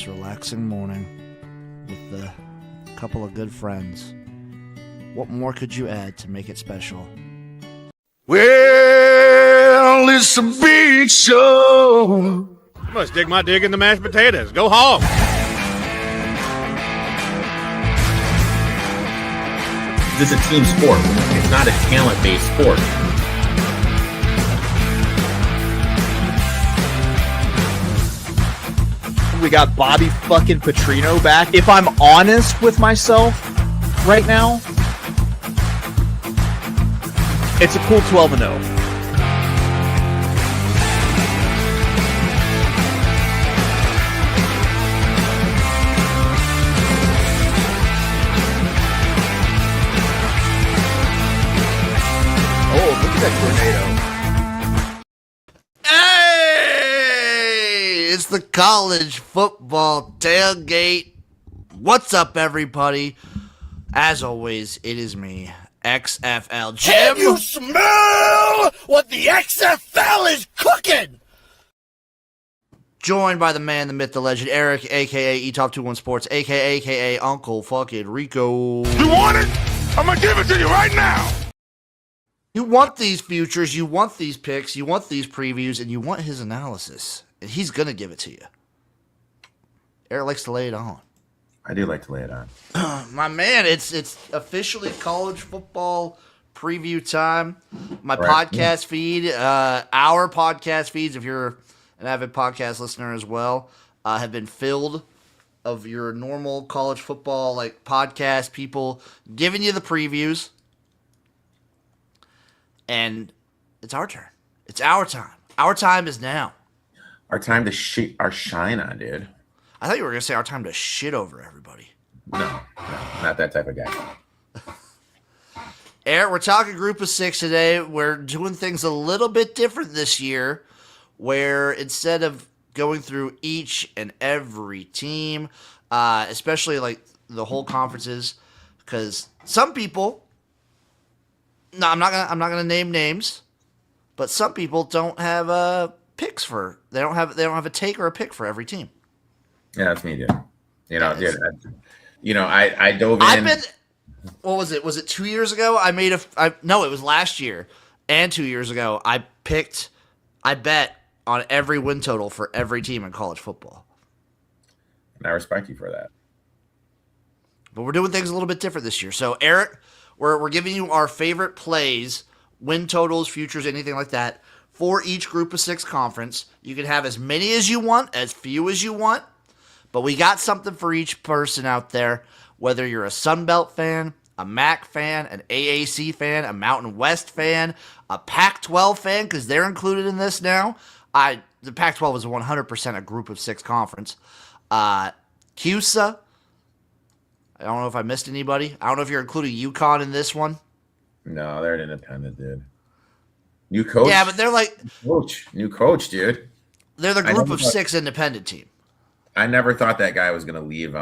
this relaxing morning with a couple of good friends. What more could you add to make it special? Well, it's a big show. Must dig my dig in the mashed potatoes. Go hog. This is a team sport. It's not a talent-based sport. We got Bobby fucking Petrino back. If I'm honest with myself right now, it's a cool 12-0. Oh, look at that tornado. Hey! It's the College Football Tailgate. What's up, everybody? As always, it is me, XFL Jim. Can you smell what the XFL is cooking? Joined by the man, the myth, the legend, Eric, a.k.a. eTop21 Sports, a.k.a. Uncle fucking Ricco. You want it? I'm gonna give it to you right now. You want these futures, you want these picks, you want these previews, and you want his analysis. And he's going to give it to you. Eric likes to lay it on. I do like to lay it on. My man, it's officially college football preview time. My Right. podcast feed, our podcast feeds, if you're an avid podcast listener as well, have been filled of your normal college football like podcast people giving you the previews. And it's our turn. It's our time. Our time is now. Our time to shine on, dude. I thought you were going to say our time to shit over everybody. No, not that type of guy. Eric, we're talking group of six today. We're doing things a little bit different this year, where instead of going through each and every team, especially like the whole conferences, because some people, no, I'm not gonna name names, but some people don't have picks for. They don't have a take or a pick for every team. Yeah, that's me, dude. You know, dude. I dove in. What was it? Was it 2 years ago? No, it was last year and 2 years ago. I bet on every win total for every team in college football. And I respect you for that. But we're doing things a little bit different this year. So, Eric, we're giving you our favorite plays, win totals, futures, anything like that, for each group of six conference. You can have as many as you want, as few as you want, but we got something for each person out there, whether you're a Sun Belt fan, a MAC fan, an AAC fan, a Mountain West fan, a Pac-12 fan, because they're included in this now. The Pac-12 is 100% a group of six conference. CUSA. I don't know if I missed anybody. I don't know if you're including UConn in this one. No, they're an independent, dude. New coach. Yeah, but they're like new coach, dude. They're the group of six independent team. I never thought that guy was gonna leave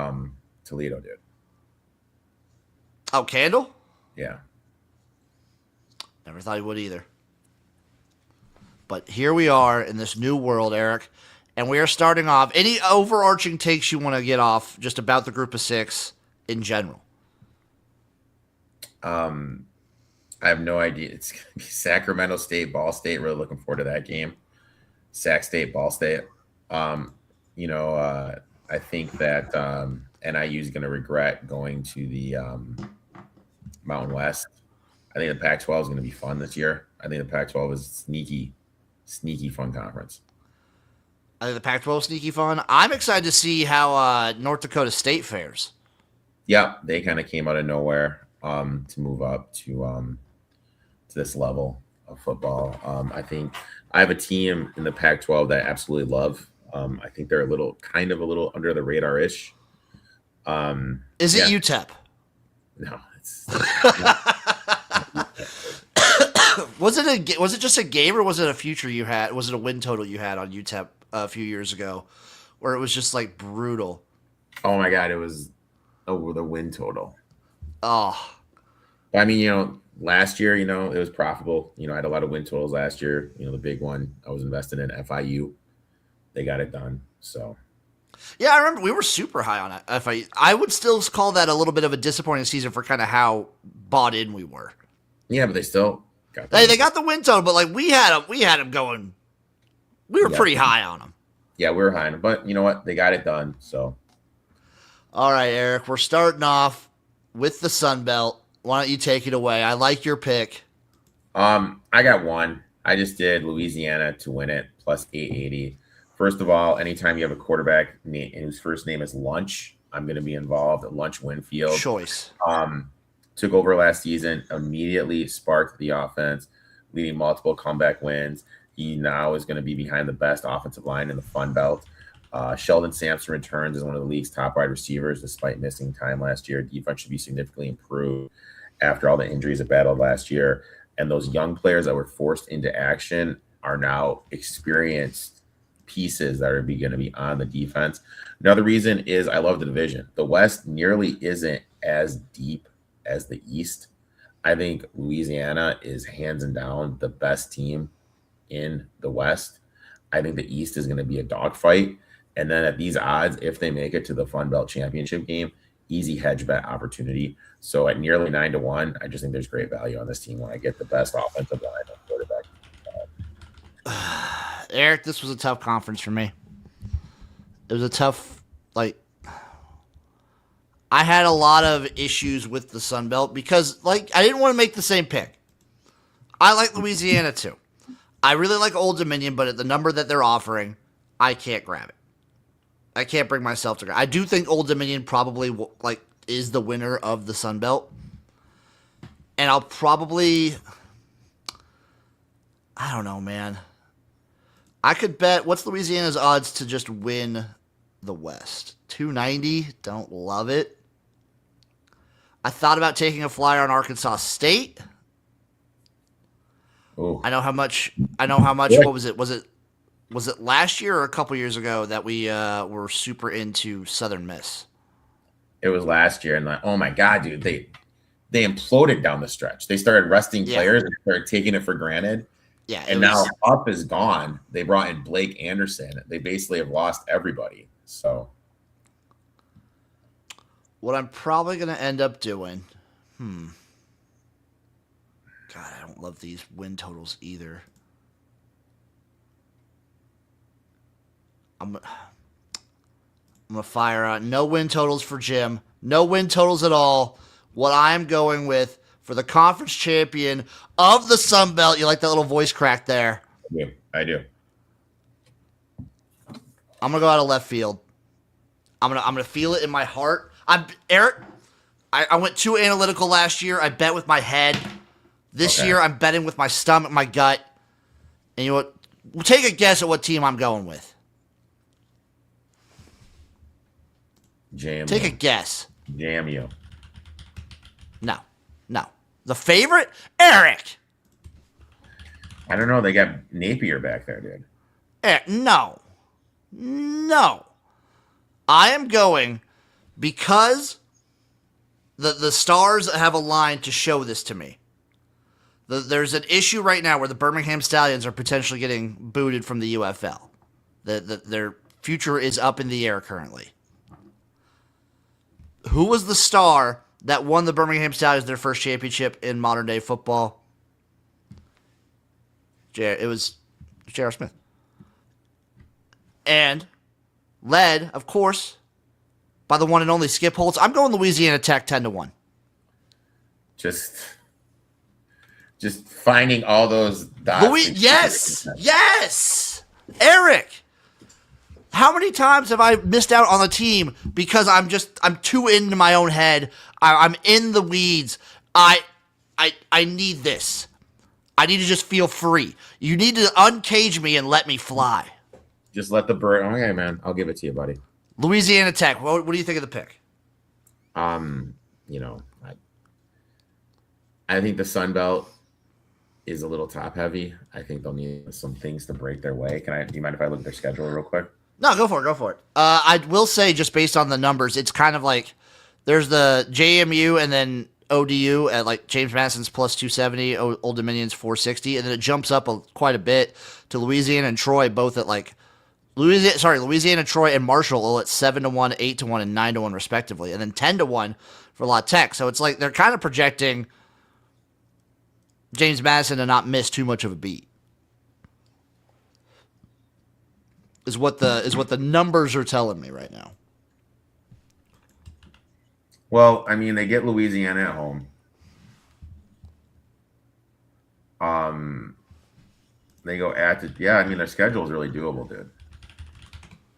Toledo, dude. Oh, Candle? Yeah. Never thought he would either. But here we are in this new world, Eric, and we are starting off. Any overarching takes you want to get off just about the group of six in general? I have no idea. It's gonna be Sacramento State, Ball State. Really looking forward to that game. Sac State, Ball State. I think that NIU is going to regret going to the Mountain West. I think the Pac-12 is going to be fun this year. I think the Pac-12 is sneaky fun conference. I think the Pac-12 is sneaky fun. I'm excited to see how North Dakota State fares. Yeah, they kind of came out of nowhere to move up to this level of football. I think I have a team in the Pac-12 that I absolutely love. I think they're a little under the radar-ish. Is it UTEP? No, it's Was it just a game, or was it a future you had? Was it a win total you had on UTEP a few years ago, where it was just like brutal? Oh my God, it was over the win total. Oh, I mean, last year, it was profitable. I had a lot of win totals last year. The big one I was invested in FIU. They got it done. So Yeah, I remember we were super high on it. I would still call that a little bit of a disappointing season for kind of how bought in we were. Yeah, but they still got They got the win total, but like we had them going. We were pretty high on them. Yeah, we were high on them, but you know what? They got it done. So, all right, Eric, we're starting off with the Sun Belt. Why don't you take it away? I like your pick. I got one. I just did Louisiana to win it plus 880. First of all, anytime you have a quarterback whose first name is Lunch, I'm going to be involved. Lunch Winfield. Choice. Took over last season, immediately sparked the offense, leading multiple comeback wins. He now is going to be behind the best offensive line in the Fun Belt. Sheldon Sampson returns as one of the league's top wide receivers despite missing time last year. Defense should be significantly improved after all the injuries it battled last year. And those young players that were forced into action are now experienced pieces that are going to be on the defense. Another reason is I love the division. The West nearly isn't as deep as the East. I think Louisiana is hands and down the best team in the West. I think the East is going to be a dogfight. And then at these odds, if they make it to the Fun Belt Championship game, easy hedge bet opportunity. So at nearly 9-1, I just think there's great value on this team when I get the best offensive line and quarterback. Eric, this was a tough conference for me. It was a tough, I had a lot of issues with the Sun Belt because, I didn't want to make the same pick. I like Louisiana too. I really like Old Dominion, but at the number that they're offering, I can't grab it. I can't bring myself to grab it. I do think Old Dominion probably, is the winner of the Sun Belt. And I'll probably, I don't know, man. I could bet, what's Louisiana's odds to just win the West? 290. Don't love it. I thought about taking a flyer on Arkansas State. Ooh. I know how much. What was it? Was it last year or a couple years ago that we were super into Southern Miss? It was last year, and oh my god, dude, they imploded down the stretch. They started resting players and started taking it for granted. Yeah, and now Up is gone. They brought in Blake Anderson. They basically have lost everybody. So, what I'm probably going to end up doing, God, I don't love these win totals either. I'm going to fire out no win totals for Jim. No win totals at all. What I'm going with for the conference champion of the Sun Belt. You like that little voice crack there? Yeah, I do. I'm going to go out of left field. I'm gonna feel it in my heart. Eric, I went too analytical last year. I bet with my head. This year, I'm betting with my stomach, my gut. And you know what? We'll take a guess at what team I'm going with. Take a guess. JMU. No. The favorite? Eric. I don't know. They got Napier back there, dude. Eric, no. I am going because the stars have aligned to show this to me. There's an issue right now where the Birmingham Stallions are potentially getting booted from the UFL. Their future is up in the air currently. Who was the star that won the Birmingham Stallions their first championship in modern day football? It was J.R. Smith. And led, of course, by the one and only Skip Holtz. I'm going Louisiana Tech 10-1. Just finding all those dots. Yes, Eric. How many times have I missed out on the team because I'm too into my own head? I'm in the weeds. I need this. I need to just feel free. You need to uncage me and let me fly. Just let the bird. Okay, man. I'll give it to you, buddy. Louisiana Tech. What do you think of the pick? I think the Sun Belt is a little top heavy. I think they'll need some things to break their way. Do you mind if I look at their schedule real quick? No, go for it. I will say, just based on the numbers, it's kind of like there's the JMU and then ODU at like James Madison's plus 270, Old Dominion's 460, and then it jumps up quite a bit to Louisiana and Troy, both at like Louisiana, Troy, and Marshall all at 7-1, 8-1, and 9-1 respectively, and then 10-1 for La Tech. So it's like they're kind of projecting James Madison to not miss too much of a beat. Is what the numbers are telling me right now. Well, I mean, they get Louisiana at home. They go I mean, their schedule is really doable, dude.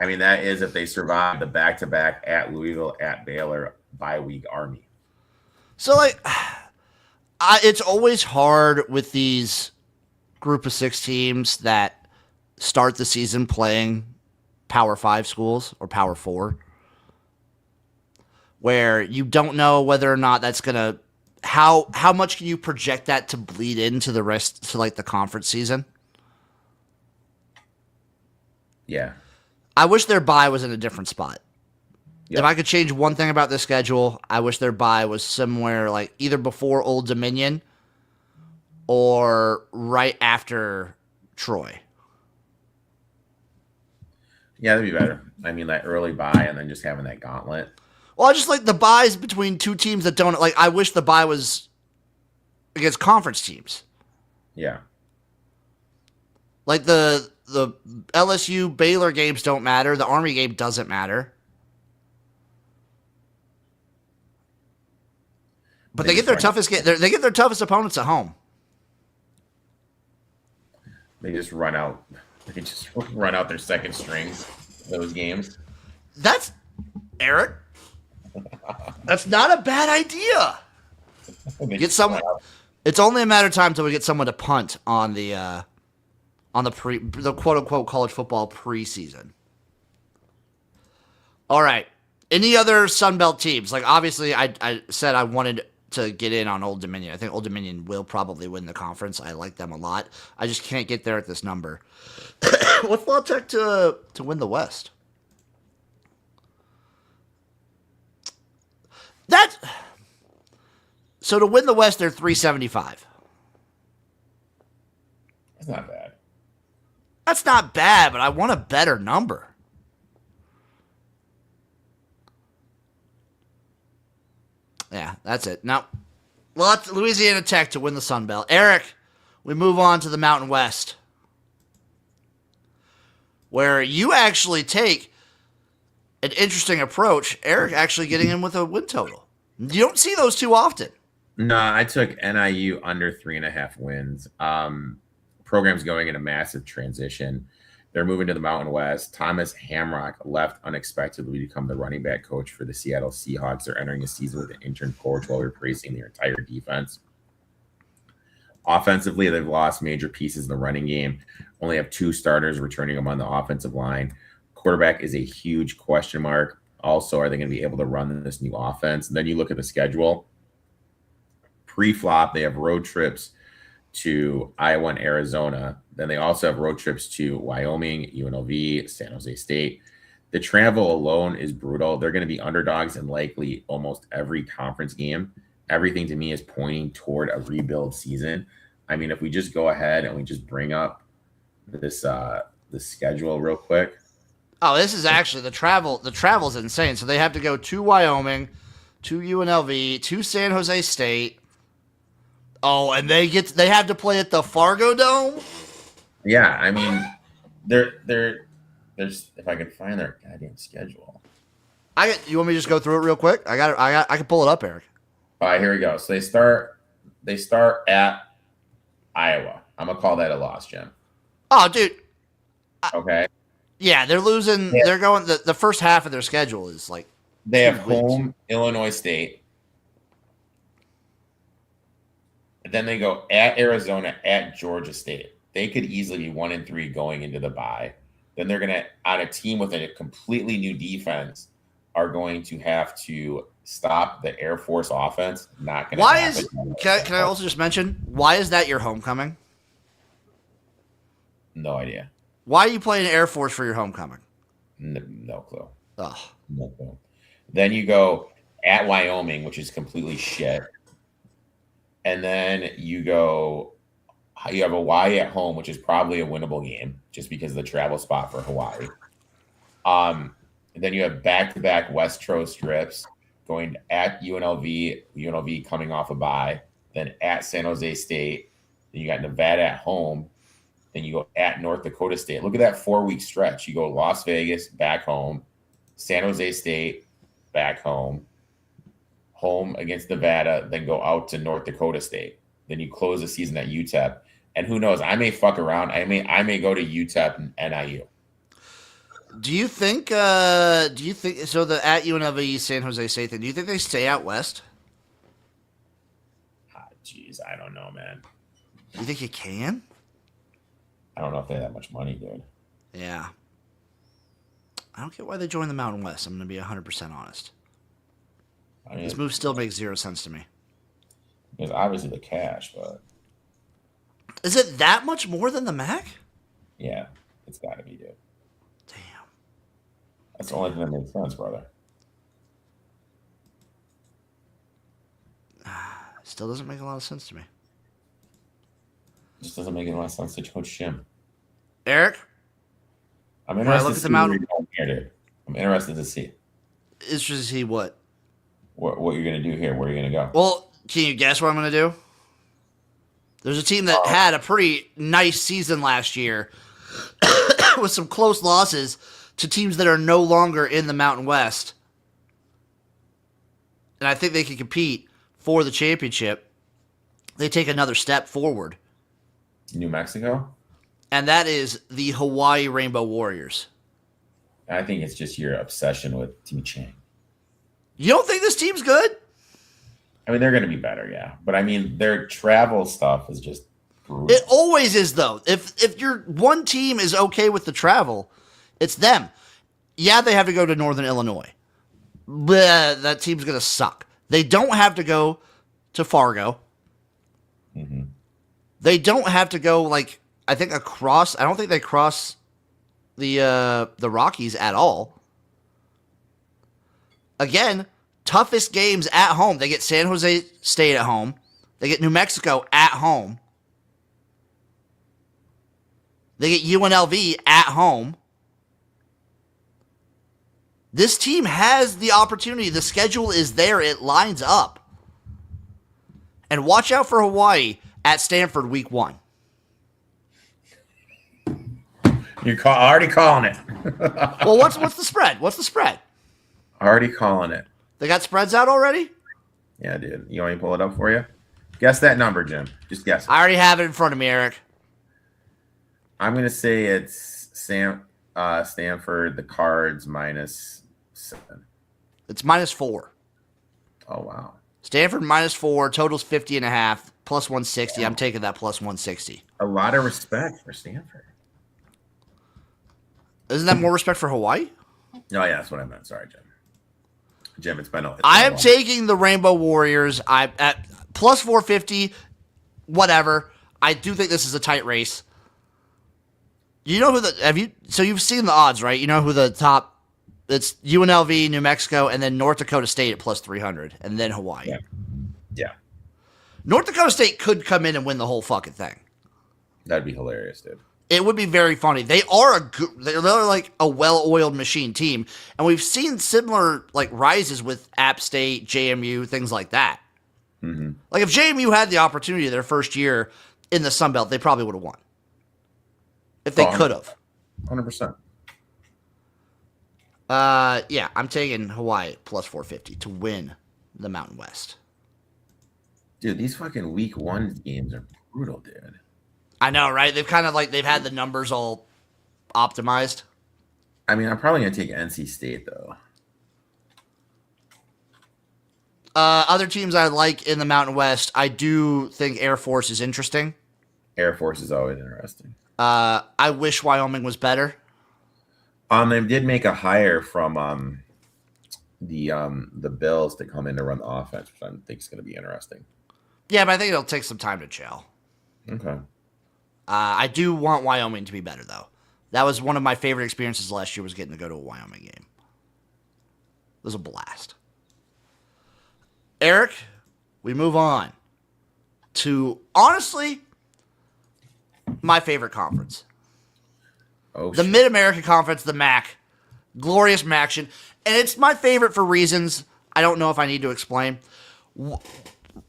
I mean, that is if they survive the back-to-back at Louisville, at Baylor, bye-week Army. So, like, it's always hard with these group of 6 teams that start the season playing Power 5 schools or Power 4, where you don't know whether or not that's going to how much can you project that to bleed into the rest to like the conference season? Yeah. I wish their bye was in a different spot. Yep. If I could change one thing about this schedule, I wish their bye was somewhere like either before Old Dominion or right after Troy. Yeah, that'd be better. I mean, that early bye and then just having that gauntlet. Well, I just like the buys between two teams that don't like. I wish the bye was against conference teams. Yeah. Like the LSU Baylor games don't matter. The Army game doesn't matter. But they get their toughest they get their toughest opponents at home. They just run out. They just run out their second string. Those games. That's Eric. That's not a bad idea. Get someone. It's only a matter of time until we get someone to punt on the quote unquote college football preseason. All right. Any other Sun Belt teams? Like obviously, I said I wanted to get in on Old Dominion. I think Old Dominion will probably win the conference. I like them a lot. I just can't get there at this number. What's La Tech to win the West? So to win the West, they're 375. That's not bad. That's not bad, but I want a better number. Yeah, that's it. Now, Louisiana Tech to win the Sun Belt. Eric, we move on to the Mountain West, where you actually take an interesting approach. Eric actually getting in with a win total. You don't see those too often. No, I took NIU under 3.5 wins. Program's going in a massive transition. They're moving to the Mountain West. Thomas Hamrock left unexpectedly to become the running back coach for the Seattle Seahawks. They're entering a season with an intern coach while replacing their entire defense. Offensively, they've lost major pieces in the running game. Only have 2 starters returning them on the offensive line. Quarterback is a huge question mark. Also, are they going to be able to run this new offense? And then you look at the schedule. Pre-flop, they have road trips to Iowa and Arizona. Then they also have road trips to Wyoming, UNLV, San Jose State. The travel alone is brutal. They're going to be underdogs in likely almost every conference game. Everything to me is pointing toward a rebuild season. I mean, if we just go ahead and we just bring up this the schedule real quick. Oh, this is actually the travel. The travel is insane. So they have to go to Wyoming, to UNLV, to San Jose State. Oh, and they have to play at the Fargo Dome. Yeah, I mean, there's if I could find their goddamn schedule. You want me to just go through it real quick? I can pull it up, Eric. All right, here we go. So they start at Iowa. I'm gonna call that a loss, Jim. Oh, dude. Okay. Yeah, they're losing. Yeah. They're going. The first half of their schedule is like they have home Illinois State. And then they go at Arizona, at Georgia State. They could easily be 1-3 going into the bye. Then they're gonna, on a team with a completely new defense, are going to have to stop the Air Force offense. Not gonna. Why is? Can I also just mention why is that your homecoming? No idea. Why are you playing Air Force for your homecoming? No clue. Oh. No clue. Then you go at Wyoming, which is completely shit. And then you have Hawaii at home, which is probably a winnable game just because of the travel spot for Hawaii. And then you have back-to-back West Coast trips going at UNLV coming off a bye, then at San Jose State, then you got Nevada at home, then you go at North Dakota State. Look at that 4-week stretch. You go Las Vegas, back home, San Jose State, back home, home against Nevada, then go out to North Dakota State. Then you close the season at UTEP. And who knows? I may fuck around. I may go to UTEP and NIU. Do you think so the at UNLV San Jose State thing, do you think they stay out west? Jeez, I don't know, man. You think you can? I don't know if they have that much money, dude. Yeah. I don't get why they joined the Mountain West. I'm going to be 100% honest. I mean, This move still makes zero sense to me. There's obviously the cash, but Is it that much more than the MAC? yeah, it's got to be, dude. Damn. That's the only thing that makes sense, brother. Still doesn't make a lot of sense to me. It just doesn't make any sense to Coach Jim. Eric, I'm when I interested look to at the see where mountain, you're going here, dude. I'm interested to see it's just to see what. what you're going to do here. Where you're going to go. Well, can you guess what I'm going to do? There's a team that had a pretty nice season last year with some close losses to teams that are no longer in the Mountain West. And I think they can compete for the championship. They take another step forward. New Mexico? And that is the Hawaii Rainbow Warriors. I think it's just your obsession with Timmy Chang. You don't think this team's good? I mean, they're going to be better, yeah. But I mean, their travel stuff is just brutal. It always is, though. If your one team is okay with the travel, it's them. Yeah, they have to go to Northern Illinois. But that team's going to suck. They don't have to go to Fargo. Mm-hmm. They don't have to go, I think across. I don't think they cross the Rockies at all. Again, toughest games at home. They get San Jose State at home. They get New Mexico at home. They get UNLV at home. This team has the opportunity. The schedule is there. It lines up. And watch out for Hawaii at Stanford week 1. You're already calling it. Well, what's the spread? What's the spread? Already calling it. They got spreads out already? Yeah, dude. You want me to pull it up for you? Guess that number, Jim. Just guess it. I already have it in front of me, Eric. I'm going to say it's Stanford, the Cards, -7. It's -4. Oh, wow. Stanford -4, totals 50.5, plus 160. I'm taking that plus 160. A lot of respect for Stanford. Isn't that more respect for Hawaii? Oh, yeah, that's what I meant. Sorry, Jim. Jim, it's been a I am while. taking the Rainbow Warriors. I at plus 450, whatever. I do think this is a tight race. You know who you've seen the odds, right? You know who the top, it's UNLV, New Mexico, and then North Dakota State at plus 300, and then Hawaii. Yeah. North Dakota State could come in and win the whole fucking thing. That'd be hilarious, dude. It would be very funny. They're like a well-oiled machine team, and we've seen similar rises with App State, JMU, things like that. Mm-hmm. Like if JMU had the opportunity their first year in the Sun Belt, they probably would have won. If they could have. 100%. Yeah, I'm taking Hawaii plus 450 to win the Mountain West. Dude, these fucking week 1 games are brutal, dude. I know, right? They've kind of they've had the numbers all optimized. I mean, I'm probably going to take NC State, though. Other teams I like in the Mountain West, I do think Air Force is interesting. Air Force is always interesting. I wish Wyoming was better. They did make a hire from the Bills to come in to run the offense, which I think is going to be interesting. Yeah, but I think it'll take some time to gel. Okay. I do want Wyoming to be better, though. That was one of my favorite experiences last year, was getting to go to a Wyoming game. It was a blast. Eric, we move on to, honestly, my favorite conference. Oh, The Mid-American Conference, the MAC. Glorious Maction. And it's my favorite for reasons I don't know if I need to explain.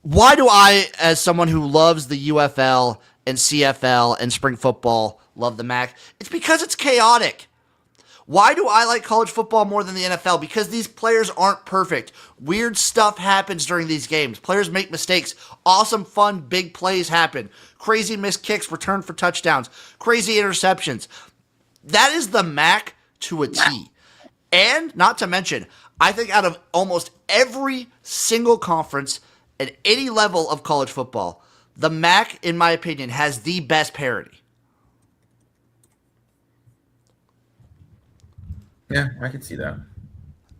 Why do I, as someone who loves the UFL and CFL and spring football, love the MAC? It's because it's chaotic. Why do I like college football more than the NFL? Because these players aren't perfect. Weird stuff happens during these games. Players make mistakes. Awesome, fun, big plays happen. Crazy missed kicks, return for touchdowns. Crazy interceptions. That is the MAC to a T. And, not to mention, I think out of almost every single conference at any level of college football, the MAC, in my opinion, has the best parity. Yeah, I can see that.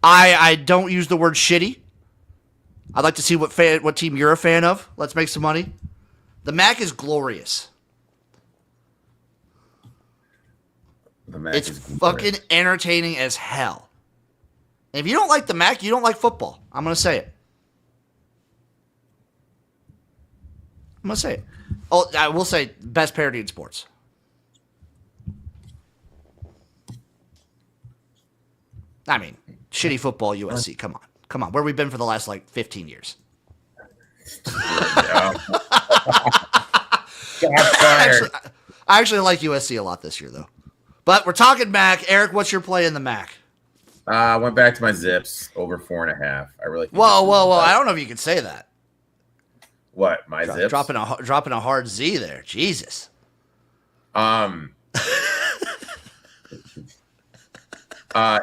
I don't use the word shitty. I'd like to see what team you're a fan of. Let's make some money. The MAC is glorious. The MAC It's is glorious. fucking entertaining as hell. And if you don't like the MAC, you don't like football. I'm going to say it. Oh, I will say best parody in sports. I mean, shitty football USC. Come on. Where we been for the last 15 years? I actually like USC a lot this year, though. But we're talking MAC. Eric, what's your play in the MAC? I went back to my Zips over 4.5. I really. Whoa! I don't know if you can say that. What, my Zips? Dropping a hard Z there. Jesus.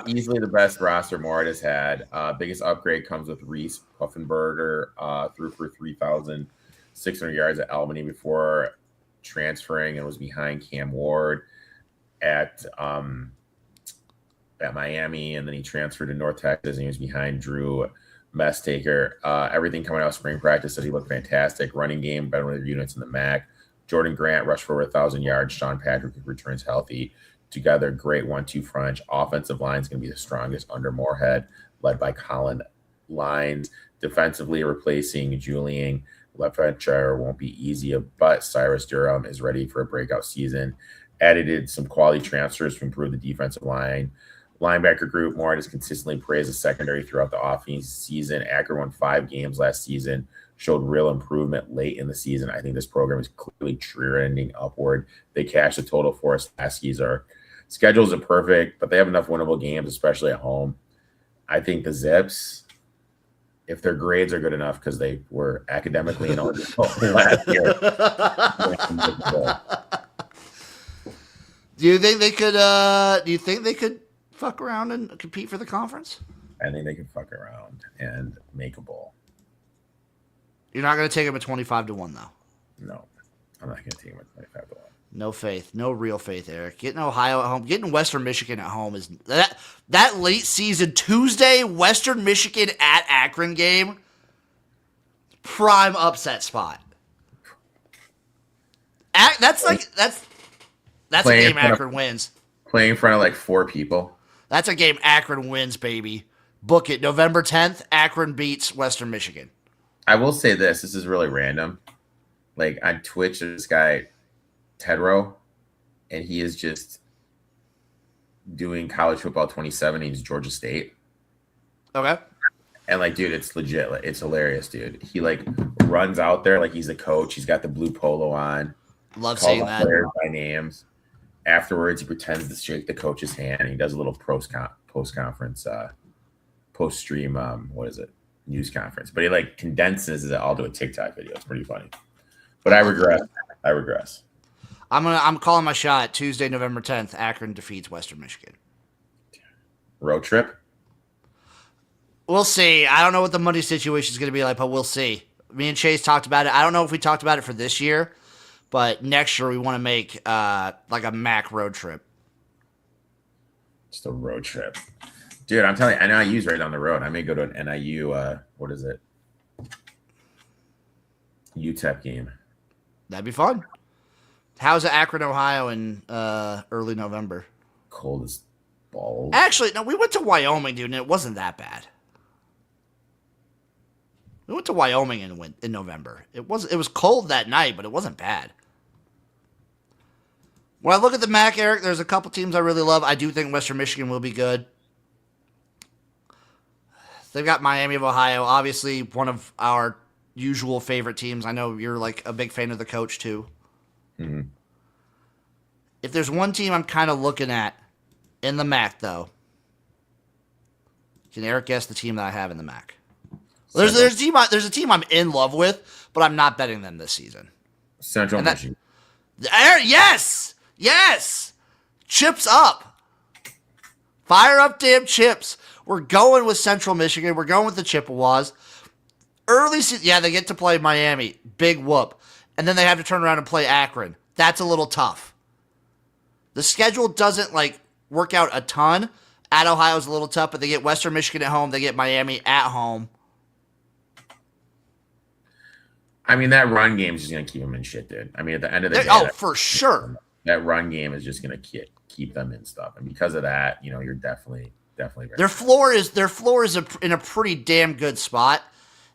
Easily the best roster Mort has had. Biggest upgrade comes with Reese Puffenberger, threw for 3,600 yards at Albany before transferring and was behind Cam Ward at Miami, and then he transferred to North Texas and he was behind Drew Mestaker. Everything coming out of spring practice said he looked fantastic. Running game, better than units in the MAC. Jordan Grant rushed for over 1,000 yards. Sean Patrick returns healthy. Together, great 1-2 front. Offensive line is going to be the strongest under Moorhead, led by Colin Lines. Defensively, replacing Julian Lefetcher won't be easy, but Cyrus Durham is ready for a breakout season. Added some quality transfers to improve the defensive line. Linebacker group, Moorhead has consistently praised the secondary throughout the offense season. Akron won 5 games last season, showed real improvement late in the season. I think this program is clearly trending upward. They cashed the total for us last season. Schedules are perfect, but they have enough winnable games, especially at home. I think the Zips, if their grades are good enough, because they were academically ineligible last year. Do you think they could fuck around and compete for the conference? I think they can fuck around and make a bowl. You're not going to take them at 25-1, though. No, I'm not going to take them at 25-1. No faith, no real faith, Eric. Getting Ohio at home, getting Western Michigan at home is that late season Tuesday Western Michigan at Akron game. Prime upset spot. That's a game Akron wins. Playing in front of 4 people. That's a game Akron wins, baby. Book it. November 10th, Akron beats Western Michigan. I will say this is really random. On Twitch, there's this guy, Tedro, and he is just doing college football 27. He's Georgia State. Okay. And dude, it's legit. It's hilarious, dude. He runs out there like he's a coach. He's got the blue polo on. Love seeing that. Players by names. Afterwards, he pretends to shake the coach's hand. And he does a little post conference, post stream. News conference. But he condenses it all to a TikTok video. It's pretty funny. But I regress. I'm calling my shot. Tuesday, November 10th, Akron defeats Western Michigan. Road trip? We'll see. I don't know what the money situation is going to be like, but we'll see. Me and Chase talked about it. I don't know if we talked about it for this year, but next year we want to make a MAC road trip. Just a road trip. Dude, I'm telling you, NIU's right down the road. I may go to an NIU, UTEP game. That'd be fun. How's Akron, Ohio in early November? Cold as balls. Actually, no, we went to Wyoming, dude, and it wasn't that bad. We went to Wyoming in November. It was cold that night, but it wasn't bad. When I look at the MAC, Eric, there's a couple teams I really love. I do think Western Michigan will be good. They've got Miami of Ohio, obviously one of our usual favorite teams. I know you're like a big fan of the coach too. Mhm. If there's one team I'm kind of looking at in the MAC, though, can Eric guess the team that I have in the MAC? Well, there's a team I'm in love with, but I'm not betting them this season. Central Michigan. Yes! Yes! Chips up. Fire up damn chips. We're going with Central Michigan. We're going with the Chippewas. Early season, yeah, they get to play Miami. Big whoop. And then they have to turn around and play Akron. That's a little tough. The schedule doesn't, like, work out a ton. At Ohio's a little tough, but they get Western Michigan at home. They get Miami at home. I mean, that run game is just going to keep them in shit, dude. I mean, at the end of the day, For sure. That run game is just going to keep them in stuff. And because of that, you're definitely very Their floor is in a pretty damn good spot.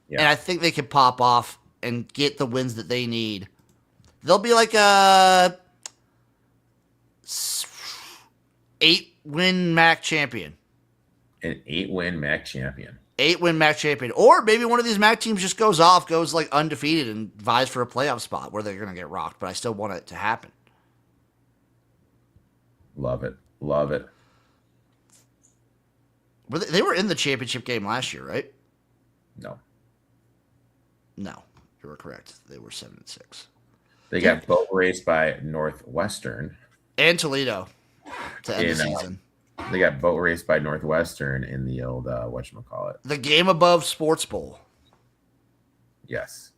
Yeah. And I think they can pop off and get the wins that they need. They'll be like a 8-win MAC champion. An 8-win MAC champion. 8-win MAC champion. Or maybe one of these MAC teams just goes like undefeated and vies for a playoff spot where they're going to get rocked. But I still want it to happen. Love it. Love it. They were in the championship game last year, right? No. No, you were correct. They were 7-6. They got boat raced by Northwestern. And Toledo to end the season. They got boat raced by Northwestern in the old, whatchamacallit. The game above Sports Bowl. Yes.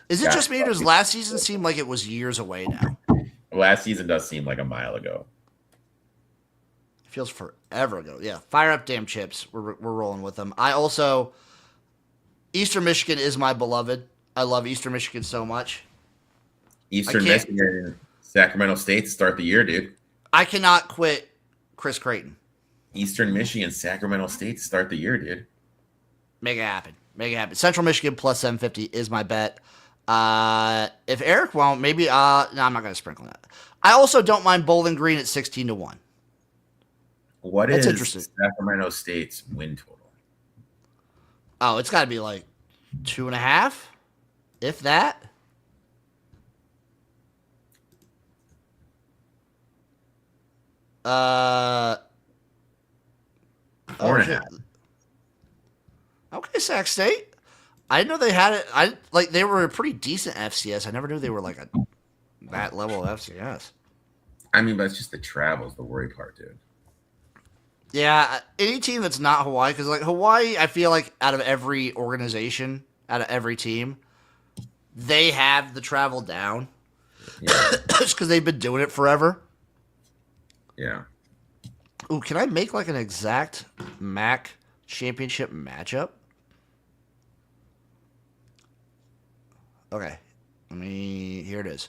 Is it just me or does last season seem like it was years away now? Last season does seem like a mile ago. It feels forever ago. Yeah, fire up damn chips. We're rolling with them. Eastern Michigan is my beloved. I love Eastern Michigan so much. Eastern Michigan, Sacramento State to start the year, dude. I cannot quit Chris Creighton. Eastern Michigan, Sacramento State to start the year, dude. Make it happen. Make it happen. Central Michigan plus 750 is my bet. If Eric won't, maybe no, I'm not going to sprinkle that. I also don't mind Bowling Green at 16-1. That's interesting. Sacramento State's win total? Oh, it's got to be like 2.5, if that. Four and a half. Okay, Sac State. I didn't know they had it. They were a pretty decent FCS. I never knew they were like that level of FCS. I mean, but it's just the travel's the worry part, dude. Yeah, any team that's not Hawaii, because like Hawaii, I feel like out of every organization, out of every team, they have the travel down. Yeah. Just because they've been doing it forever. Yeah. Ooh, can I make like an exact MAC championship matchup? Okay. Here it is.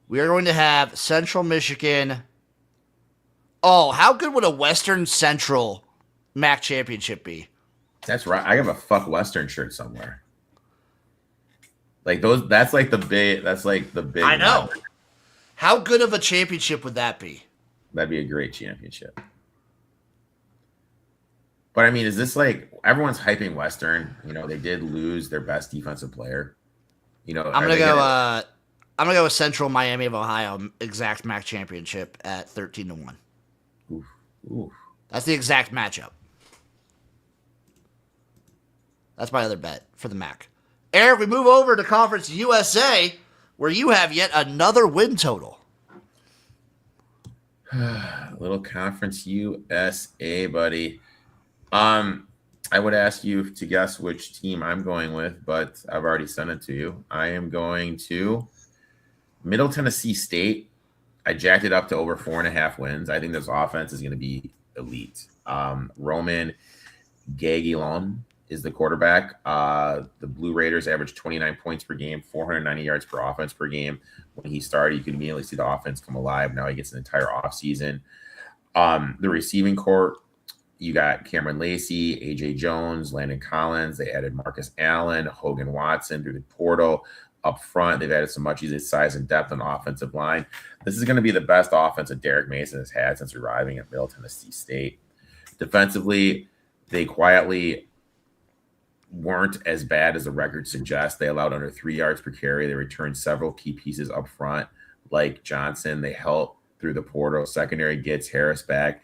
We are going to have Central Michigan. Oh, how good would a Western Central MAC championship be? That's right. I have a fuck Western shirt somewhere. Like those, that's like the big. I know. How good of a championship would that be? That'd be a great championship. But I mean, is this like everyone's hyping Western? They did lose their best defensive player. I'm gonna go with Central Miami of Ohio exact MAC championship at 13-1. Oof. That's the exact matchup. That's my other bet for the MAC. Eric, we move over to Conference USA, where you have yet another win total. Little Conference USA, buddy. I would ask you to guess which team I'm going with, but I've already sent it to you. I am going to Middle Tennessee State. I jacked it up to over 4.5 wins. I think this offense is going to be elite. Roman Gagilon is the quarterback. The Blue Raiders averaged 29 points per game, 490 yards per offense per game. When he started, you could immediately see the offense come alive. Now he gets an entire offseason. The receiving corps, you got Cameron Lacey, A.J. Jones, Landon Collins. They added Marcus Allen, Hogan Watson through the portal. Up front, they've added some much easier size and depth on the offensive line. This is going to be the best offense that Derek Mason has had since arriving at Middle Tennessee State. Defensively, they quietly weren't as bad as the record suggests. They allowed under 3 yards per carry. They returned several key pieces up front, like Johnson. They helped through the portal. Secondary gets Harris back.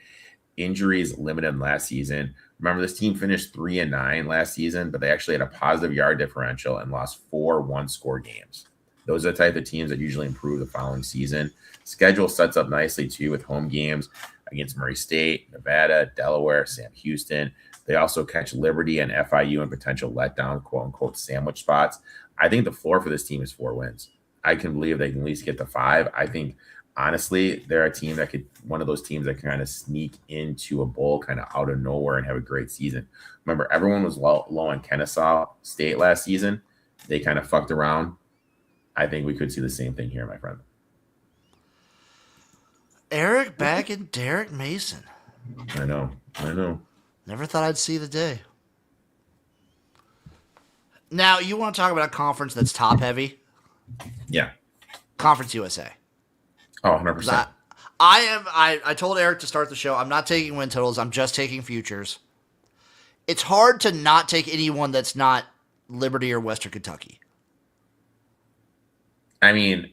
Injuries limited them last season. Remember, this team finished 3-9 last season, but they actually had a positive yard differential and lost 4 one-score games. Those are the type of teams that usually improve the following season. Schedule sets up nicely, too, with home games against Murray State, Nevada, Delaware, Sam Houston. They also catch Liberty and FIU in potential letdown, quote-unquote, sandwich spots. I think the floor for this team is 4 wins. I can believe they can at least get to 5. I think, honestly, they're a team that could – one of those teams that can kind of sneak into a bowl kind of out of nowhere and have a great season. Remember, everyone was low on Kennesaw State last season. They kind of fucked around. I think we could see the same thing here, my friend. Eric back and Derek Mason. I know. Never thought I'd see the day. Now, you want to talk about a conference that's top-heavy? Yeah. Conference USA. Oh, 100%. I told Eric to start the show, I'm not taking win totals, I'm just taking futures. It's hard to not take anyone that's not Liberty or Western Kentucky. I mean,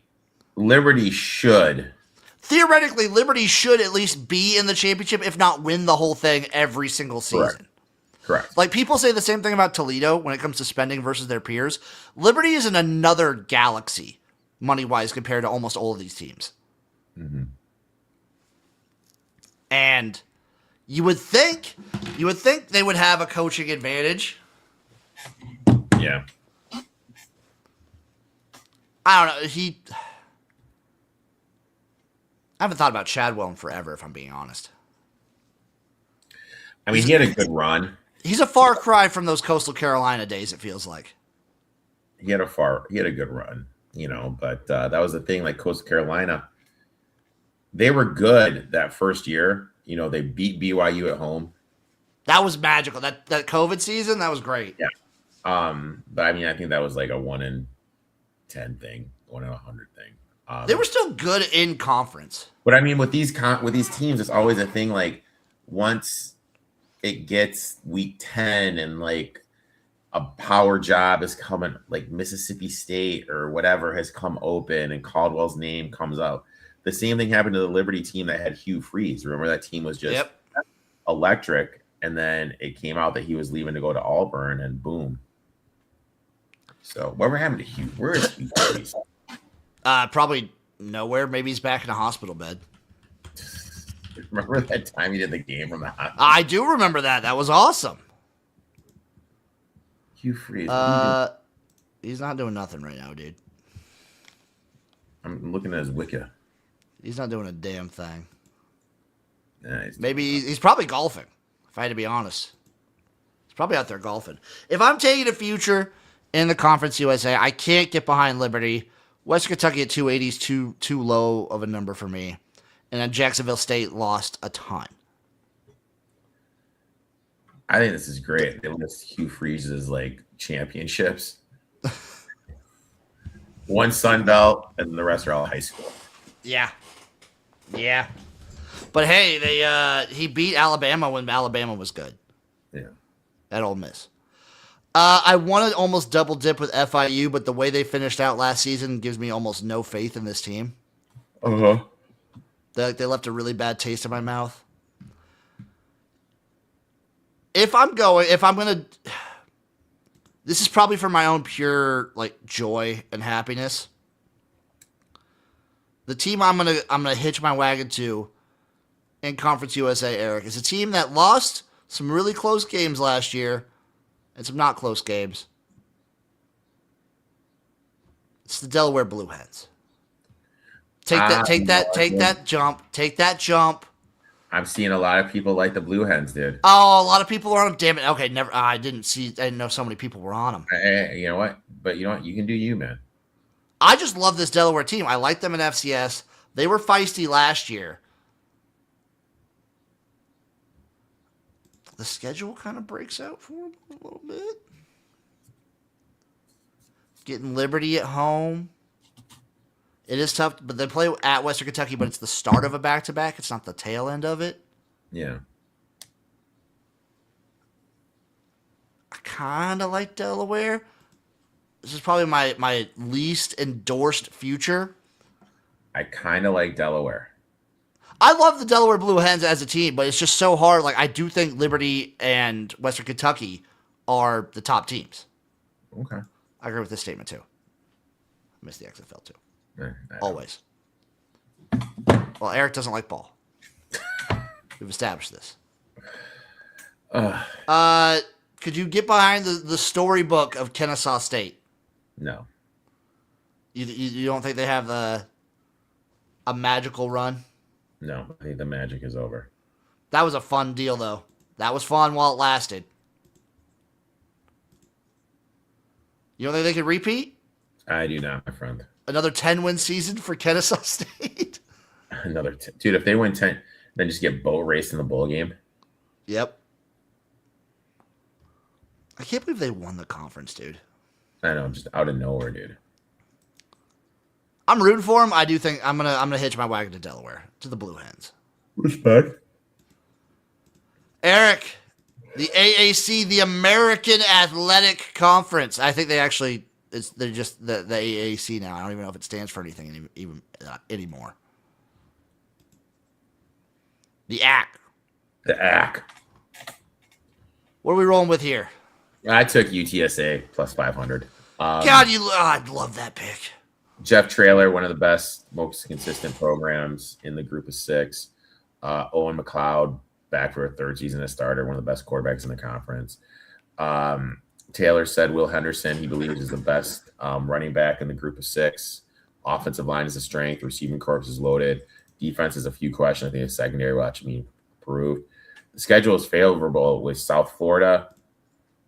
Liberty should. Theoretically, Liberty should at least be in the championship, if not win the whole thing every single season. Correct. Like, people say the same thing about Toledo when it comes to spending versus their peers. Liberty is in another galaxy, money-wise, compared to almost all of these teams. Mm-hmm. And you would think they would have a coaching advantage. Yeah. I don't know. I haven't thought about Chadwell in forever, if I'm being honest. I mean, he had a good run. He's a far cry from those Coastal Carolina days, it feels like. He had a good run, but that was the thing. Like Coastal Carolina, they were good that first year. They beat BYU at home. That was magical. That COVID season, that was great. Yeah. But I mean, I think that was like a 1 in 10 thing, 1 in 100 thing. They were still good in conference. But I mean, with these teams, it's always a thing. Like once it gets week 10 and like a power job is coming, like Mississippi State or whatever has come open and Caldwell's name comes out. The same thing happened to the Liberty team that had Hugh Freeze. Remember that team was just electric, and then it came out that he was leaving to go to Auburn, and boom. So whatever happened to Hugh? Where is Hugh Freeze? Probably nowhere. Maybe he's back in a hospital bed. Remember that time he did the game from the hospital? I do remember that. That was awesome. Hugh Freeze. He's not doing nothing right now, dude. I'm looking at his wiki. He's not doing a damn thing. Nah, Maybe he's probably golfing, if I had to be honest. He's probably out there golfing. If I'm taking a future in the Conference USA, I can't get behind Liberty. West Kentucky at 280 is too low of a number for me. And then Jacksonville State lost a ton. I think this is great. They list Hugh Freeze's like championships. One Sun Belt, and the rest are all high school. Yeah. But hey, he beat Alabama when Alabama was good. Yeah. At Ole Miss. I want to almost double dip with FIU, but the way they finished out last season gives me almost no faith in this team. Uh-huh. They left a really bad taste in my mouth. If I'm going to, this is probably for my own pure like joy and happiness. The team I'm gonna hitch my wagon to in Conference USA, Eric, is a team that lost some really close games last year and some not close games. It's the Delaware Blue Hens. Take that jump. I'm seeing a lot of people like the Blue Hens, dude. Oh, a lot of people are on them. Damn it. Okay, never. I didn't know so many people were on them. You know what? But you know what? You can do you, man. I just love this Delaware team. I like them in FCS. They were feisty last year. The schedule kind of breaks out for them a little bit. Getting Liberty at home. It is tough, but they play at Western Kentucky, but it's the start of a back-to-back. It's not the tail end of it. Yeah. kind of like Delaware. This is probably my least endorsed future. I kind of like Delaware. I love the Delaware Blue Hens as a team, but it's just so hard. Like, I do think Liberty and Western Kentucky are the top teams. Okay. I agree with this statement, too. I miss the XFL, too. I Always. Well, Eric doesn't like ball. We've established this. Could you get behind the storybook of Kennesaw State? No. You don't think they have a magical run? No, I think the magic is over. That was a fun deal, though. That was fun while it lasted. You don't think they could repeat? I do not, my friend. Another 10-win season for Kennesaw State? Dude, if they win 10, then just get boat raced in the bowl game. Yep. I can't believe they won the conference, dude. I know, just out of nowhere, dude. I'm rooting for them. I do think I'm gonna hitch my wagon to Delaware, to the Blue Hens. Respect. Eric, the AAC, the American Athletic Conference. I think they're just the AAC now. I don't even know if it stands for anything even anymore. The ACC. The ACC. What are we rolling with here? I took UTSA plus 500. I love that pick. Jeff Traylor, one of the best, most consistent programs in the group of 6. Owen McLeod, back for a third season as starter, one of the best quarterbacks in the conference. Taylor said Will Henderson, he believes, is the best running back in the group of 6. Offensive line is a strength. Receiving corps is loaded. Defense is a few questions. I think the secondary will actually be improved. The schedule is favorable with South Florida,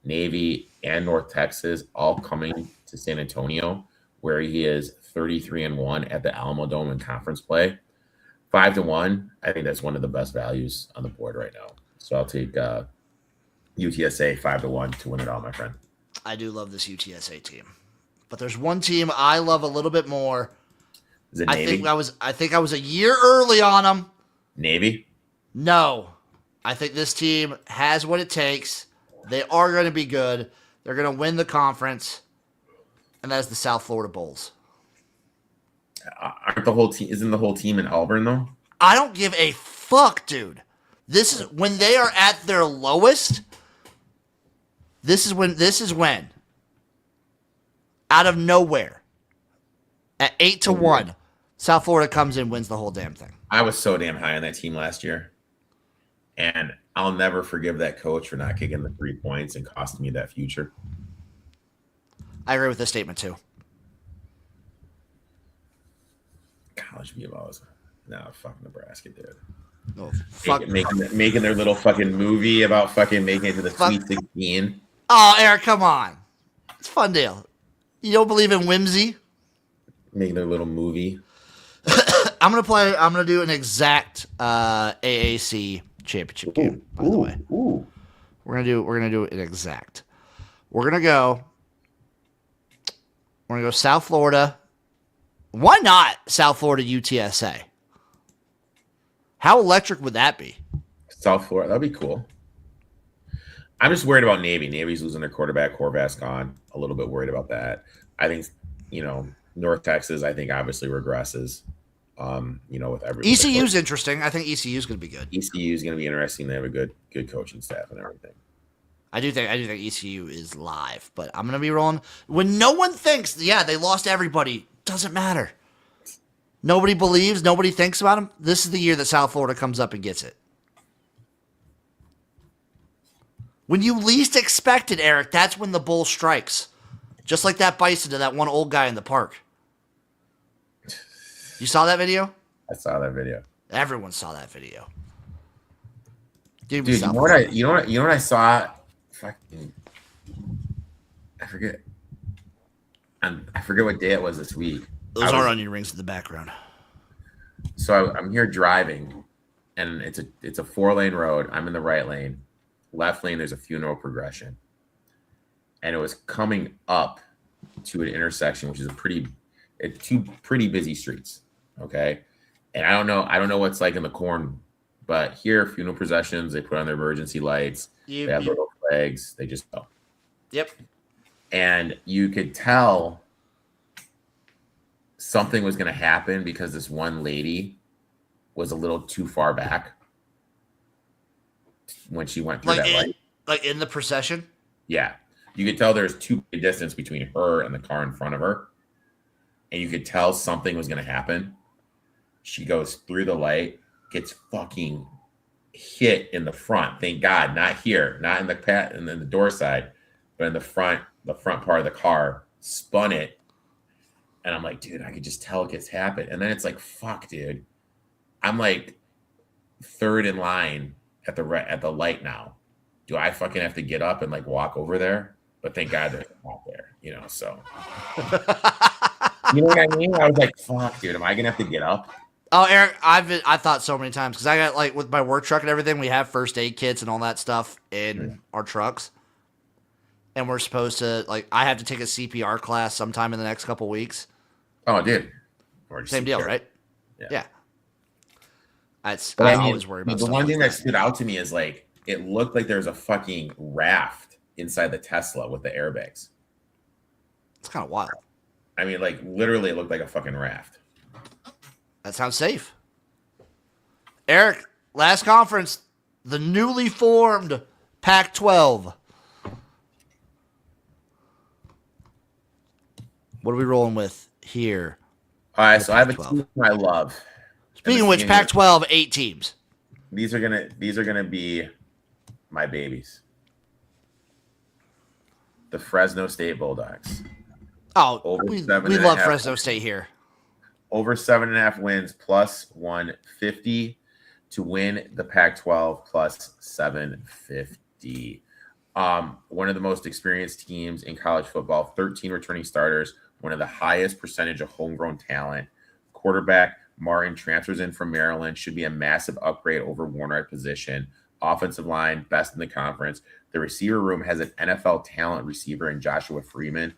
Navy, and North Texas all coming to San Antonio, where he is 33-1 at the Alamo Dome in conference play. 5-1. I think that's one of the best values on the board right now. So I'll take UTSA 5-1 to win it all, my friend. I do love this UTSA team, but there's one team I love a little bit more. Is it Navy? I think I was a year early on them. Navy? No, I think this team has what it takes. They are going to be good. They're going to win the conference, and that's the South Florida Bulls. Aren't the whole team? Isn't the whole team in Auburn though? I don't give a fuck, dude. This is when they are at their lowest. This is when. Out of nowhere, at 8-1, South Florida comes in, wins the whole damn thing. I was so damn high on that team last year, and I'll never forgive that coach for not kicking the 3 points and costing me that future. I agree with this statement too. College BMOs. No, fuck Nebraska, dude. Oh, fuck. Making their little fucking movie about fucking making it to the Sweet 16. Oh, Eric, come on. It's a fun deal. You don't believe in whimsy? Making their little movie. I'm gonna do an exact AAC championship game, by the way. We're gonna do an exact. We're gonna go South Florida. Why not South Florida UTSA? How electric would that be? South Florida, that'd be cool. I'm just worried about Navy. Navy's losing their quarterback, Horvath's gone. A little bit worried about that. I think, North Texas, I think obviously regresses. With everything. ECU's interesting. I think ECU's going to be good. ECU's going to be interesting. They have a good coaching staff and everything. I do think ECU is live, but I'm going to be rolling when no one thinks. Yeah, they lost everybody. Doesn't matter. Nobody believes. Nobody thinks about them. This is the year that South Florida comes up and gets it. When you least expect it, Eric, that's when the bull strikes. Just like that bison to that one old guy in the park. You saw that video? I saw that video. Everyone saw that video. Dude, you know what I saw? Fucking, I forget. I forget what day it was this week. Those are onion rings in the background. So I'm here driving, and it's a 4-lane road. I'm in the right lane. Left lane, there's a funeral progression. And it was coming up to an intersection, which is two pretty busy streets. Okay. And I don't know what's like in the corn, but here, funeral processions, they put on their emergency lights. They have little flags. They just go. Yep. And you could tell something was going to happen because this one lady was a little too far back when she went through that light. Like in the procession? Yeah. You could tell there's too big distance between her and the car in front of her. And you could tell something was going to happen. She goes through the light, gets fucking hit in the front. Thank God, not here, not in the and then the door side, but in the front part of the car, spun it. And I'm like, dude, I could just tell it gets happened. And then it's like, fuck, dude. I'm like third in line at the light now. Do I fucking have to get up and like walk over there? But thank God there's not there, so. You know what I mean? I was like, fuck, dude, am I gonna have to get up? Oh, Eric, I thought so many times because I got like with my work truck and everything, we have first aid kits and all that stuff in our trucks, and we're supposed to I have to take a CPR class sometime in the next couple weeks. Oh, dude, same deal, right? Yeah. I always worry about the stuff one thing that that stood out to me is like it looked like there was a fucking raft inside the Tesla with the airbags. It's kind of wild. I mean, like literally, it looked like a fucking raft. That sounds safe. Eric, last conference, the newly formed Pac-12. What are we rolling with here? All right, so I have a team I love. Speaking of which, Pac-12, 8 teams. These are gonna be my babies. The Fresno State Bulldogs. Oh, we love Fresno State here. Over 7.5 wins plus 150 to win the Pac-12 plus 750. One of the most experienced teams in college football, 13 returning starters, one of the highest percentage of homegrown talent. Quarterback Martin transfers in from Maryland, should be a massive upgrade over Warner at position. Offensive line, best in the conference. The receiver room has an NFL talent receiver in Joshua Freeman,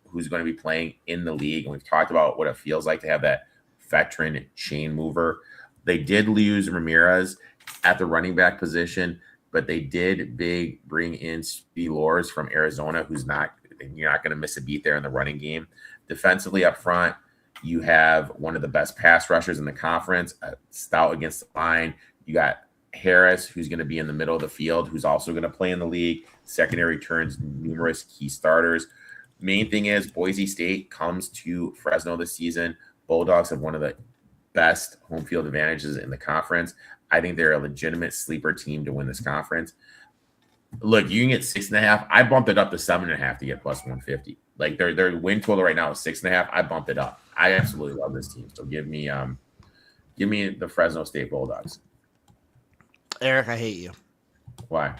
who's going to be playing in the league. And we've talked about what it feels like to have that veteran chain mover. They did lose Ramirez at the running back position, but they did bring in Speedy Lors from Arizona, you're not going to miss a beat there in the running game. Defensively up front, you have one of the best pass rushers in the conference, stout against the line. You got Harris, who's going to be in the middle of the field, who's also going to play in the league. Secondary turns numerous key starters. Main thing is Boise State comes to Fresno this season. Bulldogs have one of the best home field advantages in the conference. I think they're a legitimate sleeper team to win this conference. Look, you can get 6.5. I bumped it up to 7.5 to get plus 150. Like their win total right now is 6.5. I bumped it up. I absolutely love this team. So give me the Fresno State Bulldogs. Eric, I hate you. Why?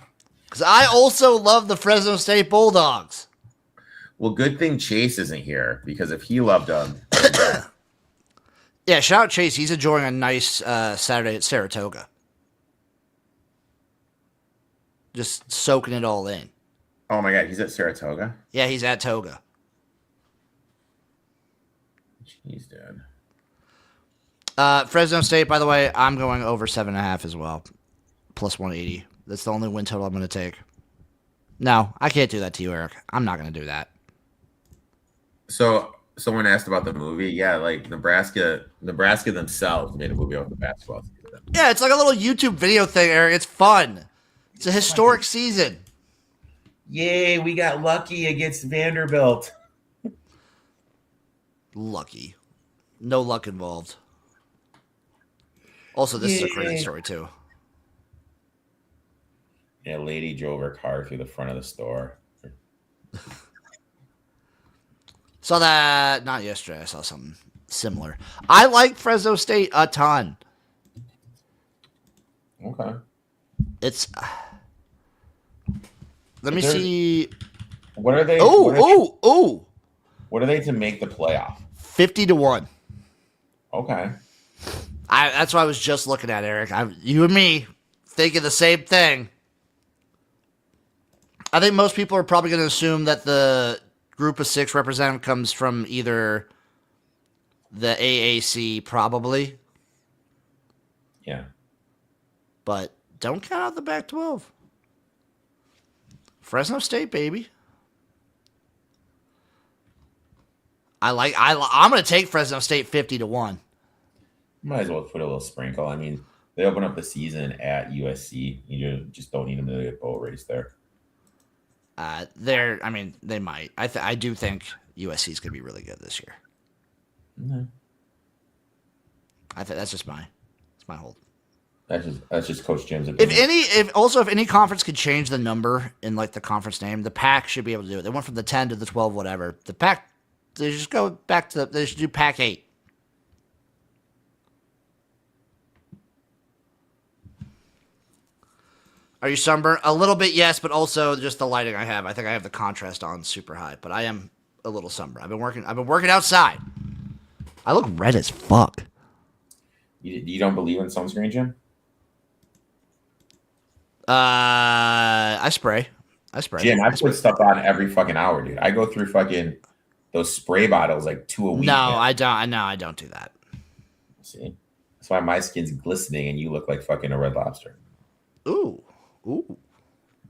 Because I also love the Fresno State Bulldogs. Well, good thing Chase isn't here, because if he loved them. Yeah, shout out Chase. He's enjoying a nice Saturday at Saratoga. Just soaking it all in. Oh my God, he's at Saratoga? Yeah, he's at Toga. Jeez, dude. Fresno State, by the way, I'm going over 7.5 as well. Plus 180. That's the only win total I'm going to take. No, I can't do that to you, Eric. I'm not going to do that. So someone asked about the movie. Yeah, like Nebraska themselves made a movie about the basketball season. Yeah, it's like a little YouTube video thing, Eric. It's fun. It's a historic season. Yay, we got lucky against Vanderbilt. Lucky. No luck involved. Also, this is a crazy story, too. Yeah, a lady drove her car through the front of the store. Saw that, not yesterday. I saw something similar. I like Fresno State a ton. Okay. It's... Let me see. What are they? Oh! What are they to make the playoff? 50-1. Okay. That's what I was just looking at, Eric. You and me thinking the same thing. I think most people are probably going to assume that the group of 6 representative comes from either the AAC, probably. Yeah. But don't count out the Pac-12. Fresno State, baby. I'm going to take Fresno State 50-1. Might as well put a little sprinkle. I mean, they open up the season at USC. You just don't need them to get boat race there. They might. I do think USC is going to be really good this year. Mm-hmm. I think that's my hold. That's just Coach Jim's opinion. If any conference could change the number in like the conference name, the Pac should be able to do it. They went from the 10 to the 12, whatever. The Pac, they just go back to they should do Pac 8. Are you sunburned? A little bit, yes, but also just the lighting I have. I think I have the contrast on super high, but I am a little sunburned. I've been working outside. I look red as fuck. You don't believe in sunscreen, Jim? I spray. Jim, I put stuff on every fucking hour, dude. I go through fucking those spray bottles like 2 a week. No, I don't. No, I don't do that. See, that's why my skin's glistening and you look like fucking a Red Lobster. Ooh.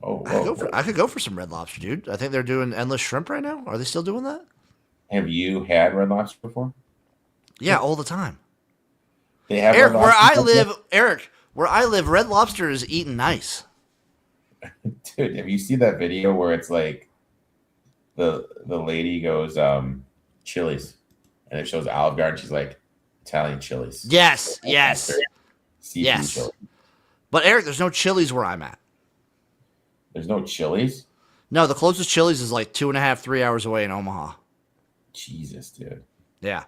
Oh, I could go for some Red Lobster, dude. I think they're doing endless shrimp right now. Are they still doing that? Have you had Red Lobster before? Yeah, all the time. They have Eric, Red Lobster where I live, Red Lobster is eating nice. Dude, have you seen that video where it's like the lady goes Chili's and it shows Olive Garden? She's like Italian Chili's. Yes. Seafood Chili. But Eric, there's no Chili's where I'm at. There's no Chili's? No, the closest Chili's is like 2.5, 3 hours away in Omaha. Jesus, dude. Yeah.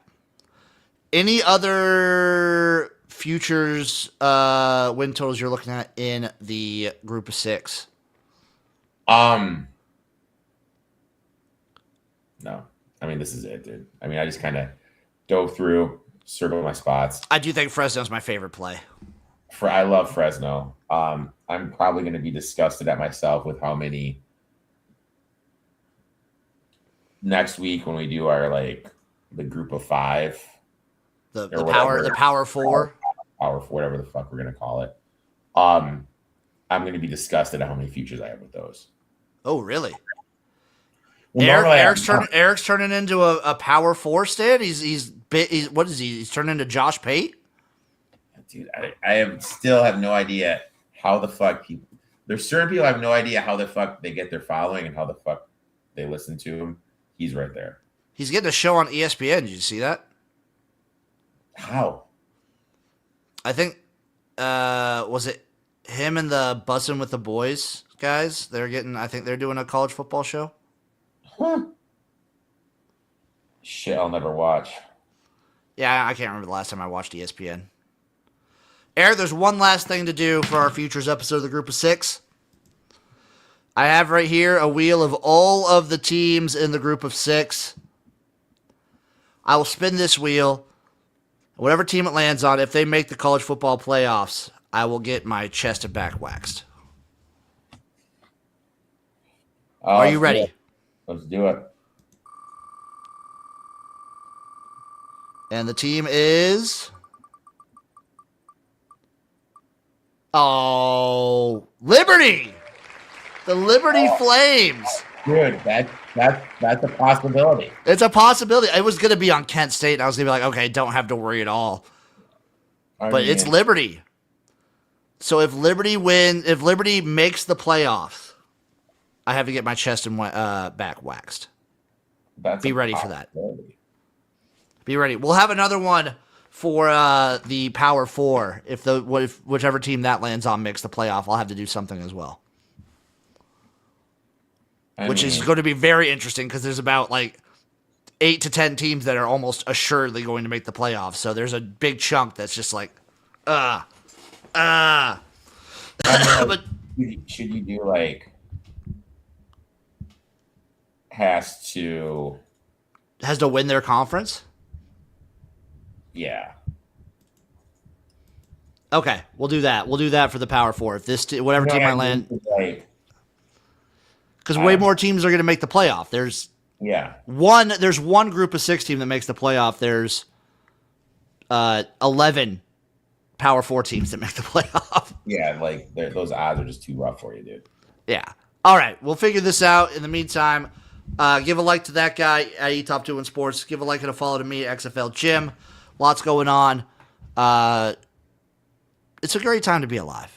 Any other futures win totals you're looking at in the group of 6? No. I mean, this is it, dude. I mean, I just kind of dove through, circled my spots. I do think Fresno's my favorite play. I love Fresno. I'm probably going to be disgusted at myself with how many next week when we do our the group of 5, the power 4, whatever the fuck we're going to call it. I'm going to be disgusted at how many futures I have with those. Oh, really? Well, Eric's turning into a power 4 stand. He's what is he? He's turning into Josh Pate. Dude, I still have no idea how the fuck people. There's certain people I have no idea how the fuck they get their following and how the fuck they listen to him. He's right there. He's getting a show on ESPN. Did you see that? How? I think was it him and the Bussin' with the Boys guys? I think they're doing a college football show. Huh. Shit, I'll never watch. Yeah, I can't remember the last time I watched ESPN. Eric, there's one last thing to do for our futures episode of the group of 6. I have right here a wheel of all of the teams in the group of 6. I will spin this wheel. Whatever team it lands on, if they make the college football playoffs, I will get my chest and back waxed. Are you ready? Let's do it. And the team is... Oh, Liberty! The Liberty Flames. Dude, that's a possibility. It's a possibility. It was going to be on Kent State, and I was going to be like, okay, don't have to worry at all. But it's Liberty. So if Liberty makes the playoffs, I have to get my chest and back waxed. Be ready for that. Be ready. We'll have another one for the Power 4. If whichever team that lands on makes the playoff, I'll have to do something as well. Which is going to be very interesting because there's about 8 to 10 teams that are almost assuredly going to make the playoffs. So there's a big chunk that's just but should you do has to win their conference? Yeah. Okay, we'll do that. We'll do that for the Power 4. If whatever team I land, because way more teams are going to make the playoff. There's one group of 6 team that makes the playoff. There's 11 Power 4 teams that make the playoff. Yeah, those odds are just too rough for you, dude. Yeah. All right, we'll figure this out. In the meantime, give a like to that guy at eTop2 in Sports. Give a like and a follow to me at XFL Jim. Lots going on. It's a great time to be alive.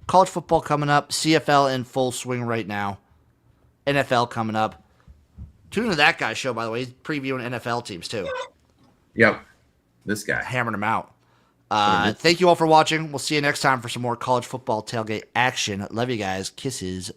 College football coming up. CFL in full swing right now. NFL coming up. Tune into that guy's show, by the way. He's previewing NFL teams, too. Yep. This guy. Hammering them out. Thank you all for watching. We'll see you next time for some more college football tailgate action. Love you guys. Kisses.